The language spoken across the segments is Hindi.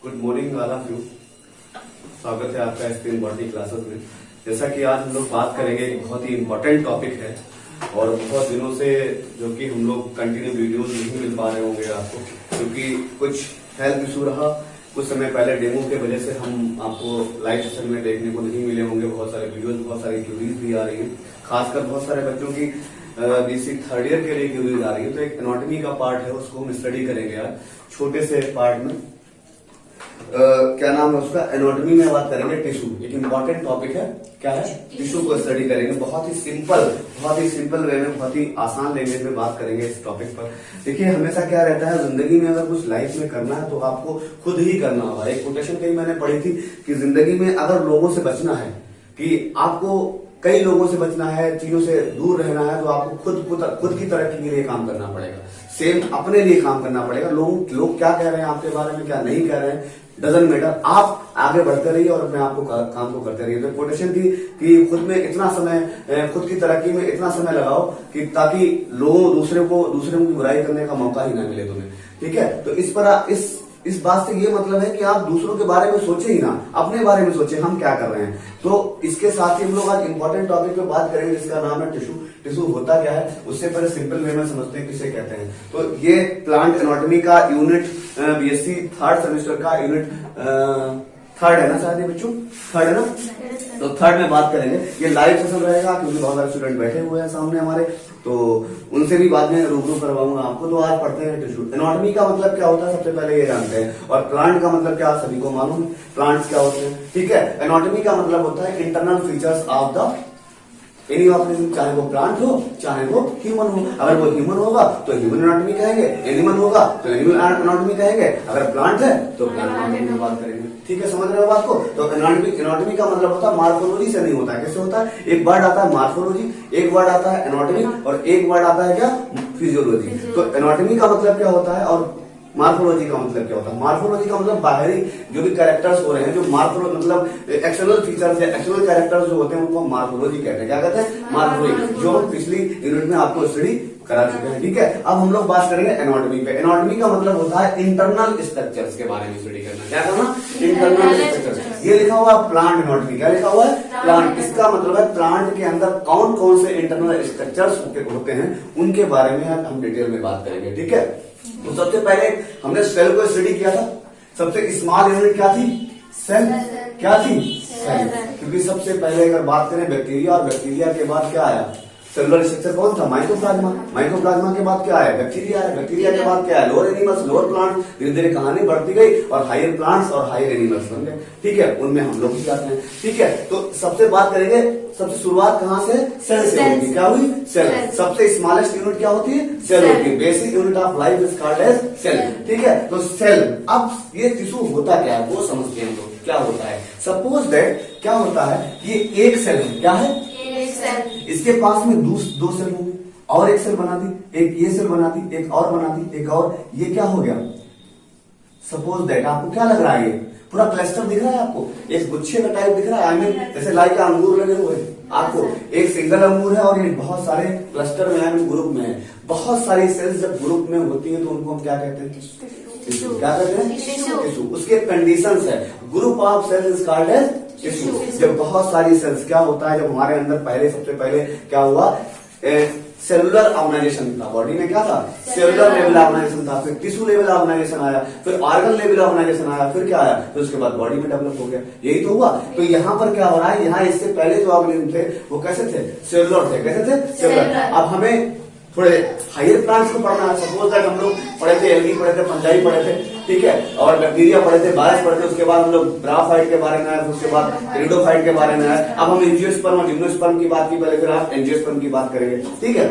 Good morning all of you. स्वागत है आपका स्क्रीन बॉडी क्लासेस में। जैसा कि आज हम लोग बात करेंगे, एक बहुत ही इम्पोर्टेंट टॉपिक है और बहुत दिनों से जो कि हम लोग कंटिन्यू वीडियोस नहीं मिल पा रहे होंगे आपको, क्योंकि कुछ हेल्थ इशू रहा। कुछ समय पहले डेमो के वजह से हम आपको लाइव सेशन में देखने को नहीं मिले होंगे। बहुत सारे वीडियोस, बहुत सारी क्यूरीज भी आ रही है, खासकर बहुत सारे बच्चों की बेसिक थर्ड ईयर के लिए क्यूरीज आ रही है। तो एक एनाटॉमी का पार्ट है, उसको हम स्टडी करेंगे आज छोटे से पार्ट में। क्या नाम है उसका, एनाटॉमी में बात करेंगे टिश्यू। एक इम्पॉर्टेंट टॉपिक है, क्या है, टिश्यू को स्टडी करेंगे। बहुत ही सिंपल वे में, बहुत ही आसान लैंग्वेज में बात करेंगे इस टॉपिक पर। देखिए, हमेशा क्या रहता है जिंदगी में, अगर कुछ लाइफ में करना है तो आपको खुद ही करना होगा। एक कोटेशन कहीं मैंने पढ़ी थी कि जिंदगी में अगर लोगों से बचना है, कि आपको कई लोगों से बचना है, चीजों से दूर रहना है, तो आपको खुद की तरक्की के लिए काम करना पड़ेगा। सेम अपने लिए काम करना पड़ेगा। लोग क्या कह रहे हैं आपके बारे में, क्या नहीं कह रहे हैं, डजंट मैटर। आप आगे बढ़ते रहिए और अपने आप को काम को करते रहिए। तो कोटेशन थी कि खुद में इतना समय, खुद की तरक्की में इतना समय लगाओ कि ताकि लोगों दूसरे की बुराई करने का मौका ही ना मिले तुम्हें। ठीक है, तो इस बात से ये मतलब है कि आप दूसरों के बारे में सोचे ही ना, अपने बारे में सोचे हम क्या कर रहे हैं। तो इसके साथ ही हम लोग आज इंपॉर्टेंट टॉपिक पे बात करेंगे जिसका नाम है टिश्यू। टिश्यू होता क्या है, उससे पहले सिंपल वे में समझते हैं किसे कहते हैं। तो ये प्लांट एनाटॉमी का यूनिट बीएससी थर्ड सेमेस्टर का यूनिट थर्ड है ना, शायद ये बच्चों थर्ड है ना, तो थर्ड में बात करेंगे। ये लाइव सेशन रहेगा क्योंकि बहुत सारे स्टूडेंट बैठे हुए हैं सामने हमारे, तो उनसे भी बाद में रूबरू करवाऊंगा आपको। तो आज पढ़ते हैं टिश्यू। एनाटॉमी का मतलब क्या होता है सबसे पहले ये जानते हैं, और प्लांट का मतलब क्या सभी को मालूम है, प्लांट्स क्या होते हैं। ठीक है, एनाटॉमी का मतलब होता है internal features of the any organism, चाहे वो प्लांट हो चाहे वो ह्यूमन हो। अगर वो ह्यूमन होगा तो ह्यूमन एनाटॉमी कहेंगे, एनिमल होगा तो एनिमल एनाटॉमी कहेंगे, अगर प्लांट है तो प्लांट एनाटॉमी में बात करेंगे। ठीक है, समझ रहे हो बात को। तो एनाटॉमी का मतलब होता है, मार्फोलॉजी से नहीं होता है। कैसे होता है, एक वर्ड आता है मार्फोलॉजी, एक वर्ड आता है एनाटॉमी, और एक वर्ड आता है क्या, फिजियोलॉजी। तो एनाटॉमी का मतलब क्या होता है और मार्फोलॉजी का मतलब क्या होता है। मार्फोलॉजी का मतलब बाहरी जो भी कैरेक्टर्स हो रहे हैं, जो मार्फोलॉजी मतलब एक्सटर्नल फीचर्स है, एक्सटर्नल कैरेक्टर्स जो होते हैं उनको मार्फोलॉजी कहते हैं। क्या कहते हैं, मार्फोलॉजी, जो हम पिछली यूनिट में आपको स्टडी करा चुके हैं। ठीक है, अब हम लोग बात करेंगे एनाटॉमी पे। एनाटॉमी का मतलब होता है इंटरनल स्ट्रक्चर्स के बारे में स्टडी करना। क्या करना, इंटरनल स्ट्रक्चर। ये लिखा हुआ है प्लांट एनाटॉमी, क्या लिखा हुआ है, प्लांट। इसका मतलब है प्लांट के अंदर कौन कौन से इंटरनल स्ट्रक्चर्स होते हैं, उनके बारे में हम डिटेल में बात करेंगे। ठीक है, तो सबसे पहले हमने सेल को स्टडी किया था। सबसे स्मॉल यूनिट क्या थी, सेल। क्या थी, सेल। क्योंकि सबसे पहले अगर बात करें बैक्टीरिया, और बैक्टीरिया के बाद क्या आया, सेलुलर स्ट्रक्चर कौन था, माइकोप्लाज्मा। माइकोप्लाज्मा के बाद क्या है, बैक्टीरिया है। बैक्टीरिया के बाद क्या है, लोअर एनिमल्स, लोअर प्लांट। धीरे धीरे कहानी बढ़ती गई और हायर प्लांट्स और हायर एनिमल्स बन गए। ठीक है, उनमें हम लोग भी जाते हैं। ठीक है, तो सबसे बात करेंगे, सबसे शुरुआत कहां से, सेल से होगी। क्या हुई, सेल। सबसे स्मॉलेस्ट यूनिट क्या होती है, सेल होती है। Basic unit of life is called as cell. ठीक है, तो सेल। अब ये टिश्यू होता क्या है वो समझते हैं। तो क्या होता है, सपोज दैट क्या होता है, ये एक सेल है। क्या है, इसके पास में दो सेल होंगे, और एक सेल बना दी, एक ये सेल बना दी, एक और बना दी, एक और। ये क्या हो गया, सपोज दैट आपको क्या लग रहा है, ये पूरा क्लस्टर दिख रहा है आपको, एक गुच्छे का टाइप दिख रहा है। आई मीन जैसे लाइक अंगूर लगे हुए आपको, एक सिंगल अंगूर है और ये बहुत सारे क्लस्टर में है, ग्रुप में है। बहुत सारी सेल्स जब ग्रुप में होती है तो उनको हम क्या कहते हैं, टिश्यू। क्या कहते हैं, टिश्यू। उसके कंडीशंस है, group of cells is called as tissue. जब बहुत सारी सेल्स, क्या होता है, जब हमारे अंदर सबसे पहले क्या हुआ, सेलुलर ऑर्गेनाइजेशन था। बॉडी में क्या था, सेलुलर लेवल ऑर्गेनाइजेशन था, फिर टिश्यू लेवल ऑर्गेनाइजेशन आया, फिर ऑर्गन लेवल ऑर्गेनाइजेशन आया, फिर क्या आया, फिर उसके बाद बॉडी में डेवलप हो गया। यही तो हुआ। तो यहाँ पर क्या हो रहा है, यहाँ इससे पहले जो ऑर्गेनिज्म थे वो कैसे थे, सेलुलर थे। कैसे थे, सेलुलर। अब हमें थोड़े हायर प्लांट्स को पढ़ना है। सपोज दैट हम लोग पढ़े थे, एल्गी पढ़े थे, फंजाई पढ़े थे, ठीक है, और बैक्टीरिया पढ़े थे, वायरस पढ़े थे। उसके बाद हम लोग ब्राफाइट के बारे में आए, उसके बाद टेरिडोफाइट के बारे में आए। अब हम एंजियोस्पर्म और जिम्नोस्पर्म की बात की, पहले फिर आप एंजियोस्पर्म की बात करेंगे। ठीक है,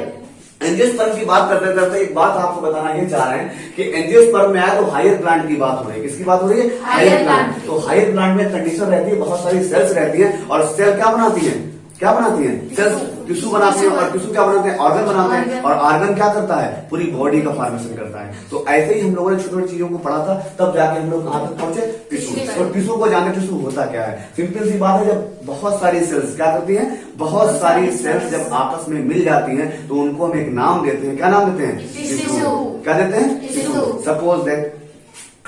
एंजियोस्पर्म की बात करते करते एक बात आपको बताना ये चाह रहे हैं कि एंजियोस्पर्म में आया तो हायर प्लांट की बात हो रही है। किसकी बात हो रही है, हायर प्लांट। तो हायर प्लांट में कंडीशन रहती है, बहुत सारी सेल्स रहती है, और सेल क्या बनाती है, क्या बनाती है, सेल्स टिश्यू बनाते हैं, और टिश्यू क्या बनाते हैं, ऑर्गन बनाते हैं, और ऑर्गन क्या करता है, पूरी बॉडी का फॉर्मेशन करता है। तो ऐसे ही हम लोगों ने छोटी छोटी चीजों को पढ़ा था, तब जाके हम लोग कहां तक पहुंचे, टिश्यू। तो टिश्यू को जाने, टिश्यू होता क्या है, सिंपल सी बात है, जब बहुत सारी सेल्स क्या करती हैं, बहुत सारी सेल्स जब आपस में मिल जाती हैं तो उनको हम एक नाम देते हैं। क्या नाम देते हैं, टिश्यू। क्या देते हैं, टिश्यू। सपोज दैट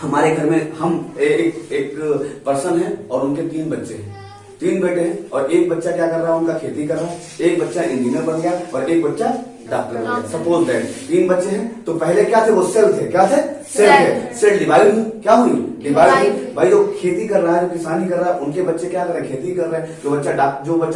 हमारे घर में हम एक पर्सन है और उनके 3 बच्चे हैं, 3 बेटे हैं, और एक बच्चा क्या कर रहा है, उनका खेती कर रहा है, एक बच्चा इंजीनियर बन गया और एक बच्चा डॉक्टर बन गया। सपोज दैट 3 बच्चे हैं, तो पहले क्या थे, वो सेल थे, क्या थे, सेल थे। सेल डिवाइड हुई, क्या हुई, डिवाइड हुई। भाई जो खेती कर रहा है, जो किसानी कर रहा है, उनके बच्चे क्या कर रहे हैं, खेती कर रहे हैं। जो बच्चा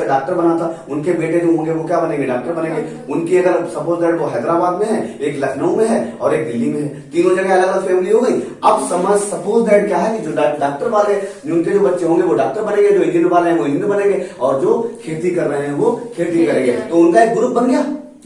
डॉक्टर बना था, उनके बेटे जो होंगे वो क्या बनेंगे, डॉक्टर बनेंगे। उनकी अगर सपोज दैट वो हैदराबाद में है, एक लखनऊ में है और एक दिल्ली में है, तीनों जगह अलग अलग फैमिली हो गई। अब सपोज दैट क्या है कि जो डॉक्टर वाले उनके जो बच्चे होंगे वो डॉक्टर बनेंगे, जो इंजीनियर वाले हैं वो इंजीनियर बनेंगे, और जो खेती कर रहे हैं वो खेती करेंगे। तो उनका एक ग्रुप बन गया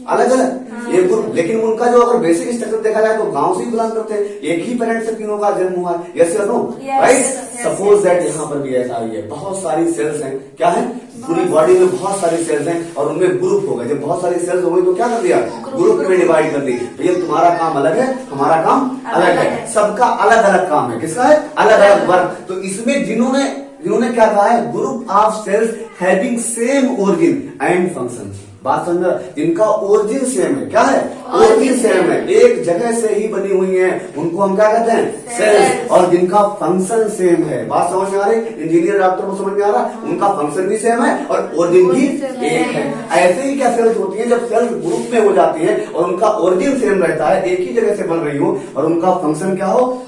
अलग अलग, एक ग्रुप। लेकिन उनका जो अगर बेसिक स्ट्रक्चर देखा जाए तो गांव से ही बिलोंग करते हैं, एक ही पेरेंट्स से तीनों का जन्म हुआ है। यस या नो, राइट। सपोज दैट यहाँ पर भी ऐसा ही है, बहुत सारी सेल्स हैं, क्या है, पूरी बॉडी में बहुत सारी सेल्स हैं और उनमें ग्रुप हो गए। जब बहुत सारी सेल्स हो गई तो क्या कर दिया, ग्रुप में डिवाइड कर दी। भैया तुम्हारा काम अलग है, हमारा काम अलग है, सबका अलग अलग काम है। किसका है, अलग अलग वर्क। तो इसमें जिन्होंने क्या कहा है, group of sales having same origin and function. बात समझ, जिनका ओरिजिन सेम है, क्या है, ओरिजिन सेम है, एक जगह से ही बनी हुई है, उनको हम क्या कहते हैं, सेल्स। और जिनका फंक्शन सेम है, बात समझ में आ रही, इंजीनियर डॉक्टर को समझ में आ रहा, उनका फंक्शन भी सेम है और ओरिजिन भी एक है। ऐसे ही क्या सेल्स होती है, जब सेल्स ग्रुप में हो जाती है और उनका ओरिजिन सेम रहता है, एक ही जगह से बन रही हो और उनका फंक्शन क्या हो,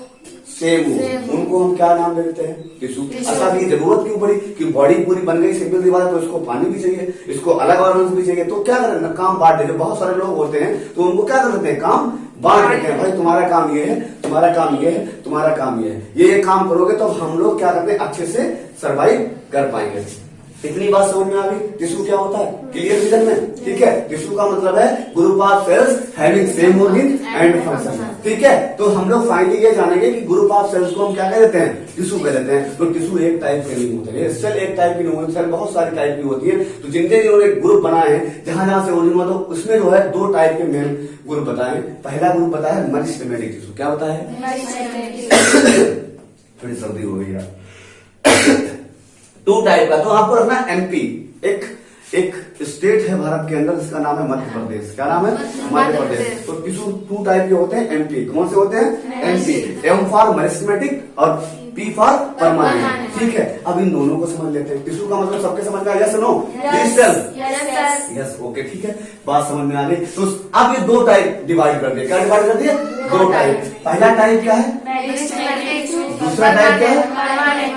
सेम हो, उनको हम क्या नाम देते हैं, टिश्यू। अच्छा की जरूरत क्यों पड़ी कि बॉडी पूरी बन गई, सिंपल सी बात है, तो इसको पानी भी चाहिए, इसको अलग ऑर्गन्स भी चाहिए, तो क्या करें ना, काम बांट देते। बहुत सारे लोग होते हैं तो उनको क्या करते हैं, काम बांट देते हैं। भाई तुम्हारा काम ये है, तुम्हारा काम ये है, तुम्हारा काम ये है, ये काम करोगे तो हम लोग क्या करते हैं, अच्छे से सर्वाइव कर पाएंगे। इतनी बात समझ में आ गई। टिश्यू क्या होता है, क्लियर विजन में, ठीक है। टिश्यू का मतलब है group of sales having same origin and function, ठीक है। तो हम लोग फाइनली ये जानेंगे कि ग्रुप ऑफ सेल्स को हम क्या कह देते हैं, टिश्यू कह देते हैं। तो टिश्यू एक टाइप के नहीं होते, सेल एक टाइप की नहीं होती, सेल बहुत सारी टाइप की होती है। तो जिन्होंने ग्रुप बनाए हैं, जहां जहां से ओरिजिन हुआ, तो उसमें जो है 2 टाइप के मेन ग्रुप बताए। पहला ग्रुप बताया मेरिस्टेमेटिक टिश्यू, क्या बताया, थोड़ी सर्दी हो गई यार। 2 टाइप का, तो आपको रखना एमपी, एक स्टेट है भारत के अंदर जिसका नाम है मध्य प्रदेश। क्या नाम है, मध्य प्रदेश। तो टिश्यू 2 टाइप के होते हैं, एमपी। कौन से होते हैं, एमपी। एम फॉर मेरिस्टेमेटिक और पी फॉर परमानेंट, ठीक है। अब इन दोनों को समझ लेते हैं। टिश्यू का मतलब सबके समझ में आ गया, यस नो, यस, ओके, ठीक है, बात समझ में आ गई। तो अब ये 2 टाइप डिवाइड कर दिए, क्या डिवाइड कर दिए, 2 टाइप। पहला टाइप क्या है, दूसरा टाइप क्या है,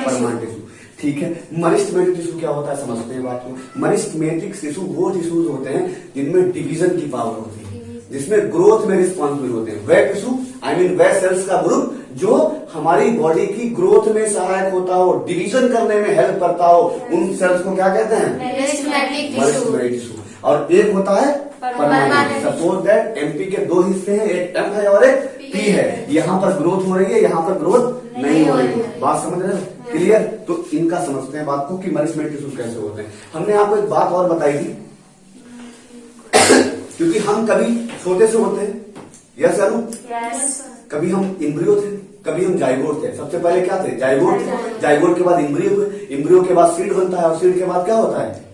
परमानेंट टिश्यू, ठीक है। मरिस्टेमेटिक टिश्यू क्या होता है, समझते हैं बात को। मरिस्टेमेटिक टिश्यू वो टिश्यूज होते हैं जिनमें डिवीजन की पावर होती है, जिसमें ग्रोथ में रिस्पॉन्सिबल होते हैं। वह टिश्यू वह सेल्स का ग्रुप जो हमारी बॉडी की ग्रोथ में सहायक होता हो, डिवीजन करने में हेल्प करता हो, उन सेल्स को क्या कहते हैं, मरिस्टेमेटिक टिश्यू। और एक होता है परमानेंट। सपोज दैट एमपी के 2 हिस्से हैं, एक एम है और एक पी है। यहाँ पर ग्रोथ हो रही है, यहाँ पर ग्रोथ नहीं हो रही है। बात समझ रहे हो, क्लियर। तो इनका समझते हैं बात को कि मेरिस्टेमेटिक टिश्यू कैसे होते हैं। हमने आपको एक बात और बताई थी, क्योंकि हम कभी छोटे से होते हैं, यस या नो, कभी हम इम्ब्रियो थे, कभी हम जाइगोट थे। सबसे पहले क्या थे, जाइगोट थे, जाइगोट के बाद इम्ब्रियो हुए, इम्ब्रियो के बाद सीड बनता है और सीड के बाद क्या होता है,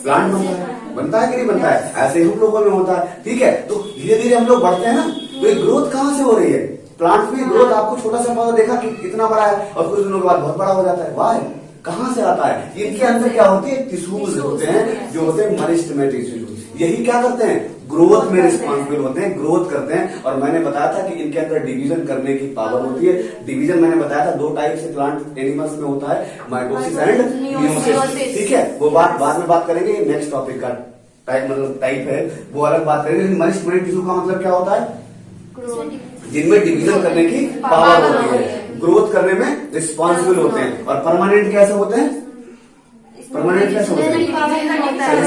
प्लांट बनता है कि नहीं बनता है। ऐसे ही हम लोगों में होता है, ठीक है। तो धीरे धीरे हम लोग बढ़ते हैं ना, तो ये ग्रोथ कहां से हो रही है, प्लांट में ग्रोथ। आपको छोटा सा पौधा देखा कि कितना बड़ा है और कुछ दिनों के बाद बहुत बड़ा हो जाता है, वाह, कहां से आता है, इनके अंदर क्या होती है, टिश्यूज होते हैं जो होते हैं मेरिस्टेमेटिक टिश्यूज। यही क्या करते हैं, ग्रोथ में रिस्पॉन्सिबल होते हैं, ग्रोथ करते हैं। और मैंने बताया था कि इनके अंदर डिवीजन करने की पावर होती है। डिवीजन मैंने बताया था 2 टाइप से प्लांट एनिमल्स में होता है, माइटोसिस एंड मियोसिस, ठीक है। वो बात बाद में बात करेंगे, नेक्स्ट टॉपिक का टाइप मतलब टाइप है वो अलग बात करेंगे। लेकिन मेरिस्टेमेटिक टिश्यू का मतलब क्या होता है, जिनमें डिवीजन करने की पावर होती है, ग्रोथ करने में रिस्पॉन्सिबल होते हैं। और परमानेंट कैसे होते हैं, परमानेंट कैसे होते हैं,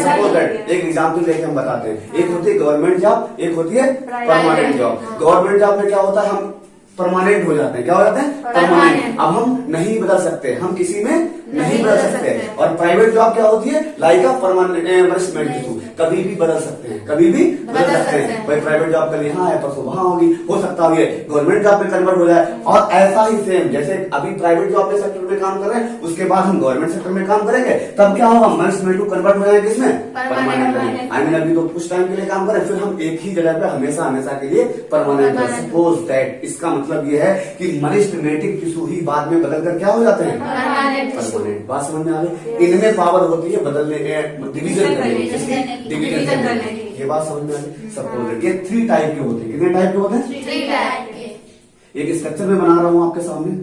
सपोज दैट एक एग्जाम्पल लेके हम बताते हैं। एक होती है गवर्नमेंट जॉब, एक होती है परमानेंट जॉब। गवर्नमेंट जॉब में क्या होता है, हम परमानेंट हो जाते हैं, क्या हो जाते हैं, परमानेंट। अब हम नहीं बदल सकते, हम किसी में नहीं बदल सकते हैं। और प्राइवेट जॉब क्या होती है, लाइक अ परमानेंट मनिस्टमेंट टिश्यू, कभी भी बदल सकते हैं, कभी भी बदल सकते हैं। भाई प्राइवेट जॉब कल यहाँ है परसों वहां होगी, हो सकता है गवर्नमेंट जॉब में कन्वर्ट हो जाए। और ऐसा ही सेम जैसे अभी प्राइवेट जॉब के सेक्टर में काम कर रहे हैं, उसके बाद हम गवर्नमेंट सेक्टर में काम करेंगे, तब क्या होगा, मनिस्टमेंट टू कन्वर्ट हो जाएगा किसमें, परमानेंट में। आई मीन अभी तो कुछ टाइम के लिए काम करें, फिर हम एक ही जगह पे हमेशा हमेशा के लिए परमानेंट। सपोज दैट, इसका मतलब ये है कि मनिस्टमेटिक टिश्यू ही बाद में बदल कर क्या हो जाते हैं, परमानेंट। बात समझ में आ गई। इनमें पावर होती है बदलने, डिवीजन करने की। ये बात समझ में आ गई। सपोज ये 3 टाइप के होते हैं। कितने टाइप के होते हैं, 3 टाइप के। एक स्ट्रक्चर में बना रहा हूं आपके सामने,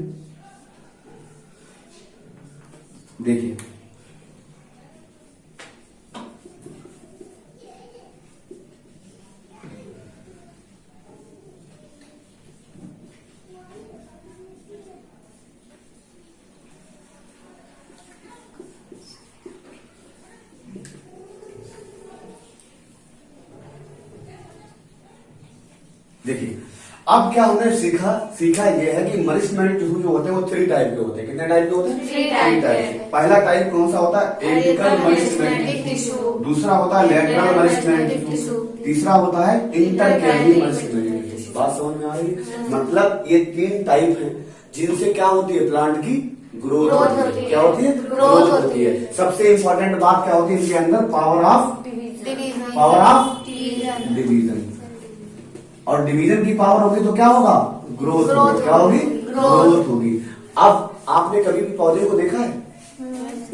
देखिए। देखिए अब क्या हमने सीखा ये है कि मनिस्टमेटिक टिश्यू जो होते हैं वो 3 टाइप के होते हैं। कितने टाइप के होते हैं, 3 टाइप के। पहला टाइप कौन सा होता है, एपिकल मनिस्टमेटिक टिश्यू। दूसरा होता है लेटरल मनिस्टमेटिक टिश्यू। तीसरा होता है इंटरकेली मनिस्टमेटिक टिश्यू। बात समझ में आ रही है। मतलब ये 3 टाइप है जिनसे क्या होती है, प्लांट की ग्रोथ होती है। क्या होती है, ग्रोथ होती है। सबसे इंपॉर्टेंट बात क्या होती है इनके अंदर, पावर ऑफ डिवीजन। और डिवीजन की पावर होगी तो क्या होगा, ग्रोथ होगी। क्या होगी, ग्रोथ होगी। अब आपने कभी भी पौधे को देखा है,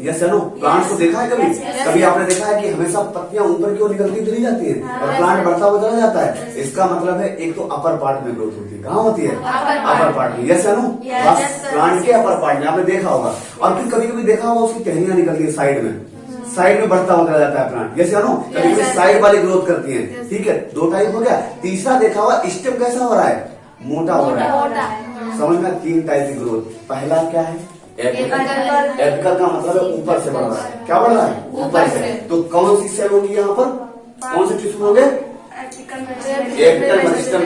यस नो, प्लांट को देखा है कभी? कभी आपने देखा है कि हमेशा पत्तियां ऊपर की ओर निकलती चली जाती हैं और प्लांट बढ़ता हुआ चला जाता है? इसका मतलब है एक तो अपर पार्ट में ग्रोथ होती है। कहाँ होती है, अपर पार्ट में। यस नो, प्लांट के अपर पार्ट में आपने देखा होगा। और फिर कभी कभी देखा होगा उसकी टहनियां निकलती है साइड में, साइड में बढ़ता हुआ चला जाता है प्लांट। यस या नो, कभी कभी साइड वाली ग्रोथ करती है। ठीक है, 2 टाइप हो गया। तीसरा देखा हुआ स्टेम कैसा हो रहा है, मोटा हो रहा है। समझ में, 3 टाइप की ग्रोथ। पहला क्या है, एपिकल का मतलब है ऊपर से बढ़ रहा है। क्या बढ़ रहा है, ऊपर से। तो कौन सी सेल होगी यहाँ पर, कौन से टिश्यू होंगे, एपिकल मनिस्टम,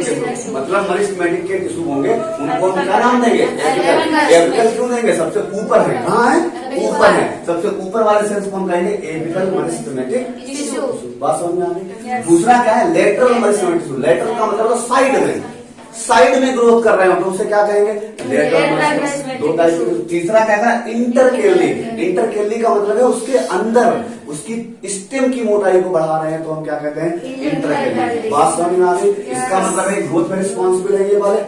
मतलब मनिस्टमेटिक के टिश्यू होंगे। उनको हम क्या नाम देंगे, एपिकल। एपिकल क्यों देंगे, सबसे ऊपर है। कहाँ है, ऊपर है। सबसे ऊपर वाले सेल्स को हम कहेंगे एपिकल मनिस्टमेटिक टिश्यू। बात समझ में आ गई। दूसरा क्या है, लेटरल मनिस्टमेटिक टिश्यू। लेटरल का मतलब साइड में ग्रोथ कर रहे हो तो उसे क्या कहेंगे, लेटरल मनिस्टमेटिक। 2 टाइप के। तीसरा क्या है, इंटरकेली। इंटरकेली का मतलब है उसके अंदर उसकी स्टेम की मोटाई को बढ़ा रहे हैं तो हम क्या कहते हैं, इंटरकेली। बात समझ में आ गई। इसका मतलब है ग्रोथ में रिस्पॉन्सिबल है ये वाले।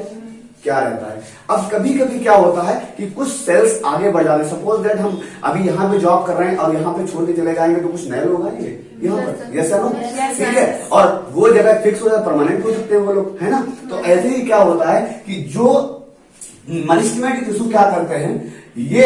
क्या रहता है, अब कभी कभी क्या होता है कि कुछ सेल्स आगे बढ़ जाते हैं। सपोज दैट हम अभी यहाँ पे जॉब कर रहे हैं और यहाँ पे छोड़ के चले जाएंगे तो कुछ नए लोग आएंगे यहाँ पर। यस नो, ठीक है। और वो जगह फिक्स हो जाए, परमानेंट हो सकते हैं वो लोग, है ना। तो ऐसे ही क्या होता है कि जो मनिस्टमेटिक टिश्यू क्या करते हैं, ये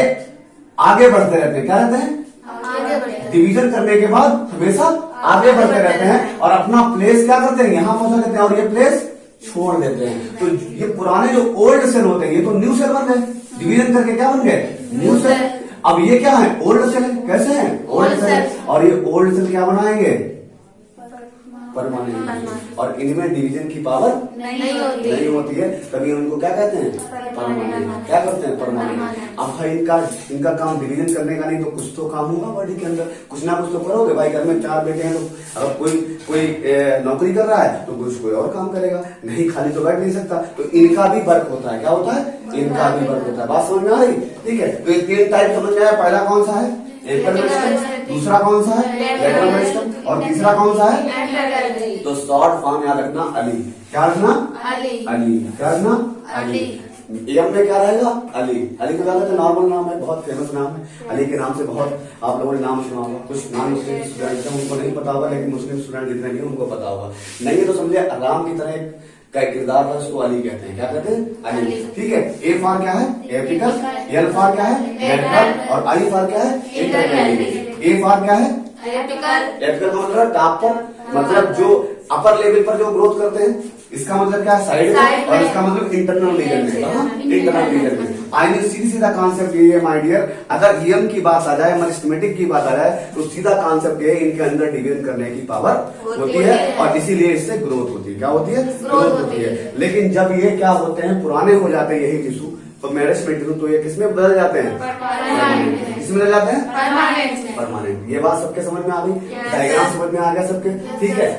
आगे बढ़ते रहते हैं। क्या रहते हैं, डिवीजन करने के बाद हमेशा आगे बढ़ते रहते हैं और अपना प्लेस क्या करते हैं, यहाँ पहुंचा देते हैं और ये प्लेस छोड़ देते हैं। तो ये पुराने जो ओल्ड सेल होते हैं ये तो न्यू सेल बन गए, डिवीजन करके क्या बन गए, न्यू सेल। अब ये क्या है, ओल्ड सेल। कैसे है, ओल्ड सेल। और ये ओल्ड सेल क्या बनाएंगे, परमानेंट। और इनमें डिवीजन की पावर नहीं होती है, तभी उनको क्या कहते हैं, परमानेंट। क्या करते हैं, परमानेंट। अब है इनका काम डिवीजन करने का नहीं तो कुछ तो काम होगा बॉडी के अंदर, कुछ ना कुछ तो करोगे भाई। घर में 4 बेटे हैं तो अगर कोई नौकरी कर रहा है तो कुछ कोई और काम करेगा, नहीं खाली तो बैठ नहीं सकता। तो इनका भी वर्क होता है। क्या होता है, इनका भी वर्क होता है। बात समझ में आ रही, ठीक है। तो ये 3 टाइप समझ में आया। पहला कौन सा है, एपिकल मनिस्टम। दूसरा कौन सा है, लेटरल मनिस्टम। और तीसरा कौन सा है, तो शॉर्ट फॉर्म याद रखना, अली। क्या रखना, अली। क्या रखना, अली। एम में क्या रहेगा, अली। अली को ज्यादा नॉर्मल नाम है, बहुत फेमस नाम है। अली के नाम से बहुत आप लोगों ने नाम सुना होगा। कुछ नॉन मुस्लिम स्टूडेंट हैं उनको नहीं पता होगा, लेकिन मुस्लिम स्टूडेंट जितने भी उनको पता होगा। नहीं तो समझे राम की तरह का किरदार था, उसको अली कहते हैं। क्या कहते हैं, अली। ठीक है। ए फॉर क्या है, एपिकल। एल फॉर क्या है, लेटरल। और आई फॉर क्या है, इंटरकेली। ए फॉर क्या है, एपिकल। एपिकल का मतलब टॉप पर, मतलब जो अपर लेवल पर जो ग्रोथ करते हैं। इसका मतलब क्या है, साइड में। और इसका मतलब इंटरनल रीजन में, इंटरनल रीजन में। आई मीन सीधा कॉन्सेप्ट ये है माय डियर, अगर ईएम की बात आ जाए, मनिस्टमेटिक की बात आ जाए तो सीधा कॉन्सेप्ट ये है, इनके अंदर डिवीजन करने की पावर होती है और इसीलिए इससे ग्रोथ होती है। क्या होती है, ग्रोथ होती है। लेकिन जब ये क्या होते हैं, पुराने हो जाते हैं यही टिश्यू, तो मैरिज मेंटेन तो ये किसमें बदल जाते हैं? परमानेंट। किसमें बदल जाते हैं? परमानेंट। परमानेंट। ये बात सबके समझ में आ गई? Yes, diagram sir. समझ में आ गया सबके? Yes, ठीक sir. है।